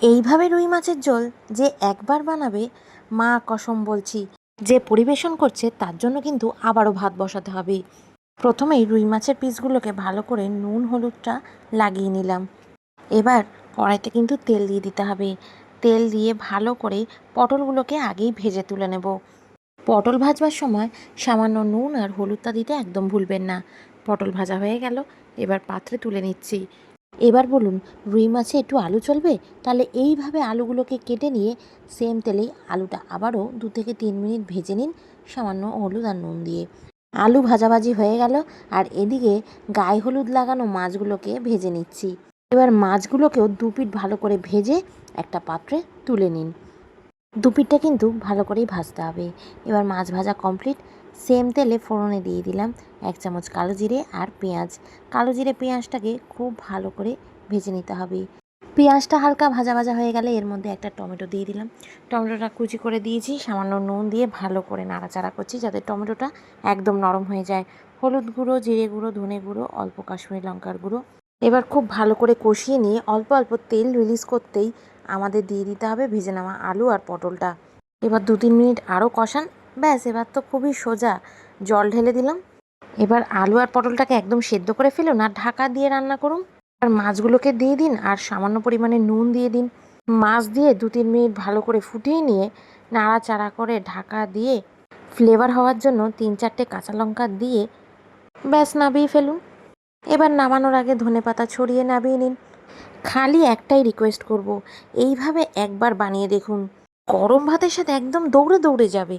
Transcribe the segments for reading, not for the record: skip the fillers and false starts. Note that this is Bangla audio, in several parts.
এইভাবে রুই মাছের ঝোল যে একবার বানাবে, মা কসম বলছি, যে পরিবেশন করছে তার জন্য কিন্তু আবারও ভাত বসাতে হবে। প্রথমেই রুই মাছের পিসগুলোকে ভালো করে নুন হলুদটা লাগিয়ে নিলাম। এবার কড়াইতে কিন্তু তেল দিয়ে দিতে হবে। তেল দিয়ে ভালো করে পটলগুলোকে আগেই ভেজে তুলে নেব। পটল ভাজবার সময় সামান্য নুন আর হলুদটা দিতে একদম ভুলবেন না। পটল ভাজা হয়ে গেল, এবার পাত্রে তুলে নিচ্ছি। এবার বলুন, রুই মাছে একটু আলু চলবে? তাহলে এইভাবে আলুগুলোকে কেটে নিয়ে সেম তেলেই আলুটা আবারও 2 থেকে 3 মিনিট ভেজে নিন, সামান্য হলুদ আর নুন দিয়ে। আলু ভাজাভাজি হয়ে গেল, আর এদিকে গায়ে হলুদ লাগানো মাছগুলোকে ভেজে নিচ্ছি। এবার মাছগুলোকেও দুপিঠ ভালো করে ভেজে একটা পাত্রে তুলে নিন। দুপিঠটা কিন্তু ভালো করেই ভাজতে হবে। এবার মাছ ভাজা কমপ্লিট। সেম তেলে ফোড়নে দিয়ে দিলাম 1 চামচ কালো জিরে আর পেঁয়াজ। কালো জিরে পেঁয়াজটাকে খুব ভালো করে ভেজে নিতে হবে। পেঁয়াজটা হালকা ভাজা ভাজা হয়ে গেলে এর মধ্যে একটা টমেটো দিয়ে দিলাম। টমেটোটা কুচি করে দিয়েছি, সামান্য নুন দিয়ে ভালো করে নাড়াচাড়া করছি যাতে টমেটোটা একদম নরম হয়ে যায়। হলুদ গুঁড়ো, জিরে গুঁড়ো, ধনে গুঁড়ো, অল্প কাশ্মীরি লঙ্কার গুঁড়ো। এবার খুব ভালো করে কষিয়ে নিয়ে অল্প অল্প তেল রিলিজ করতেই আমাদের দিয়ে দিতে হবে ভেজে নেওয়া আলু আর পটলটা। এবার 2-3 মিনিট আরও কষান। ব্যাস, এবার তো খুবই সোজা। জল ঢেলে দিলাম। এবার আলু আর পটলটাকে একদম সেদ্ধ করে ফেলুন আর ঢাকা দিয়ে রান্না করুন। আর মাছগুলোকে দিয়ে দিন আর সামান্য পরিমাণে নুন দিয়ে দিন। মাছ দিয়ে 2-3 মিনিট ভালো করে ফুটিয়ে নিয়ে নাড়াচাড়া করে ঢাকা দিয়ে ফ্লেভার হওয়ার জন্য 3-4টে কাঁচা লঙ্কা দিয়ে ব্যাস নামিয়ে ফেলুন। এবার নামানোর আগে ধনেপাতা ছড়িয়ে নামিয়ে নিন। খালি একটাই রিকোয়েস্ট করব, এইভাবে একবার বানিয়ে দেখুন। গরম ভাতের সাথে একদম দৌড়ে দৌড়ে যাবে।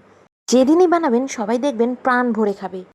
যেদিনই বানাবেন সবাই দেখবেন প্রাণ ভরে খাবে।